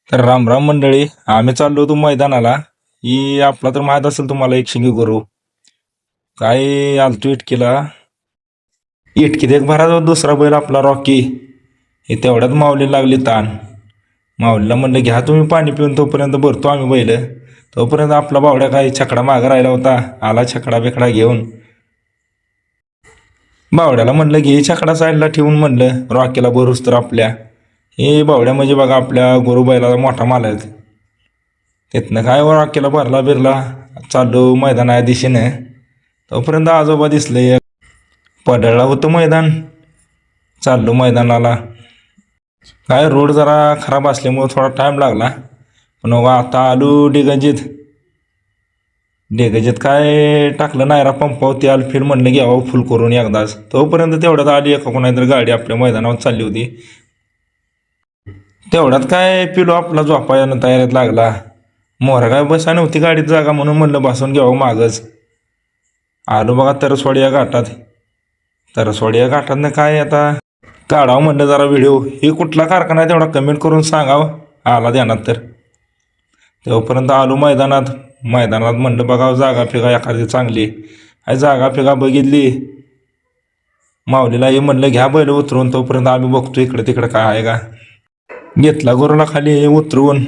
तर राम राम मंडळी. आम्ही चाललो होतो मैदानाला. ही आपला तर माहित असेल तुम्हाला एक शिंगी गुरु. काय आलतो इटकीला. इटकीत एक भरा दुसरा बैल आपला रॉकी. हे तेवढ्यात माऊली लागली ताण. माऊलीला म्हणलं घ्या तुम्ही पाणी पिऊन, तोपर्यंत भरतो आम्ही बैल. तोपर्यंत आपला बावड्या काही छकडा मागं राहिला होता. आला छकडा बिकडा घेऊन. बावड्याला म्हणलं घे छकडा साईडला ठेवून, म्हणलं रॉकीला भरूस तर आपल्या. हे बावड्या म्हणजे बघा आपल्या गुरु बैलाचा मोठा मालक. तिथनं काय रॉकीला भरला बिरला. चाललो मैदाना दिशेने. तोपर्यंत आजोबा दिसले. पडळला होतं मैदान. चाललो मैदानाला. काय रोड जरा खराब असल्यामुळे थोडा टाइम लागला. पण आता आलो डिगंजीत. डिगंजीत काय टाकलं नायरा पंपावरती आलं, फिर म्हणलं घ्यावं फुल करून एकदाच. तोपर्यंत तेवढ्यात आली एका कोणातरी गाडी आपल्या मैदानावर चालली होती. तेवढ्यात काय पिलो आपला झोपायला तयारीत लागला. मोहरा काय बसा नव्हती गाडीत जागा, म्हणून म्हणलं बसून घ्यावं मागच. आलो बघा तरसवाडी या घाटात. तरसवाडी या घाटातनं काय आता काढावं म्हणलं जरा व्हिडिओ. हे कुठला कारखाना आहे तेवढा कमेंट करून सांगावं आला ध्यानात तर. तेव्हापर्यंत आलो मैदानात. मैदानात म्हणलं बघावं जागा फिगा एखादी चांगली आहे. जागा फिगा बघितली. माऊलीला हे म्हणलं घ्या बैल उतरवून, तोपर्यंत आम्ही बघतो इकडे तिकडे काय आहे का. घेतला गुरुला खाली उतरवून.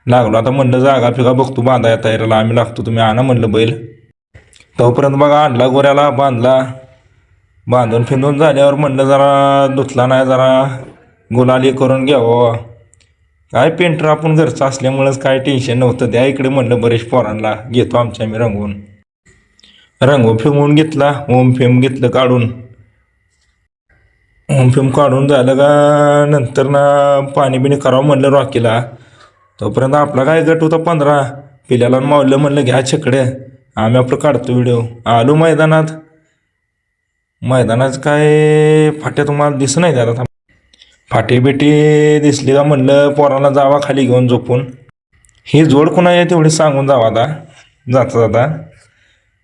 लागलो आता म्हणलं जागा फिगा बघतो बांधाया तयारीला आम्ही लागतो, तुम्ही आणा म्हणलं बैल. तोपर्यंत बघा आणला गोऱ्याला, बांधला. बांधून फिंदून झाल्यावर म्हणलं जरा धुतला नाही, जरा गुलाली करून घ्यावं. काय पेंटर आपण घरचं असल्यामुळंच काय टेन्शन नव्हतं. त्या इकडे म्हणलं बरेच पोरांना घेतो आमच्या आम्ही रंगवून. रंगवून फिमवून घेतला. ओम फेम घेतलं काढून. ओम फेम काढून झालं का नंतर ना पाणी बिणी करावं म्हणलं रॉकीला. तोपर्यंत आपला काय गट होता 15. पिल्याला मावलं म्हणलं घ्या छकडे, आम्ही आपलं काढतो व्हिडिओ. आलो मैदानात. मैदानात काय फाट्या तुम्हाला दिसत नाही त्याला. फाटी बिटी दिसली का म्हणलं पोरांना जावा खाली घेऊन झोपून. ही जोड कुणा आहे तेवढी सांगून जावा आता जाता जाता.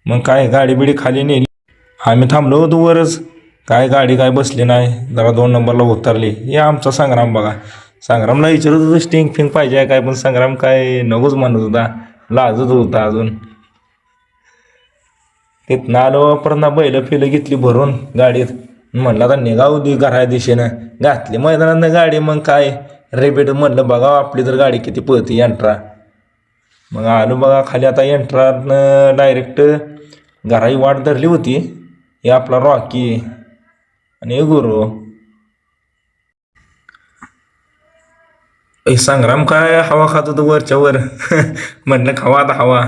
मग काय गाडी बिडी खाली नेली. आम्ही थांबलो होतो वरच. काय गाडी काय बसली नाही, जरा 2 नंबरला उतरली. हे आमचा संग्राम बघा. संग्रामला विचारत होतं स्टिंग फिंग पाहिजे आहे काय, पण संग्राम काय नकोच म्हणत होता, लाजत होता अजून. तिथनं आलो परत बैल फिलं घेतली भरून गाडीत. म्हणलं आता निघावू दे घरा दिशेनं. घातली मैदानात गाडी. मग काय रेबेट म्हणलं बघा आपली तर गाडी किती पळती यंट्रा. मग आलो बघा खाली. आता यंट्रानं डायरेक्ट घराही वाट धरली होती. हे आपला रॉकी आणि हे गुरु. संग्राम काय हवा खात होतो वरच्या वर. म्हणलं खावा आता हवा.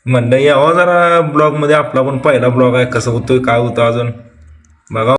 म्हणलं यावं जरा ब्लॉगमध्ये. आपला पण पहिला ब्लॉग आहे, कसं होतं काय होतं अजून बघा.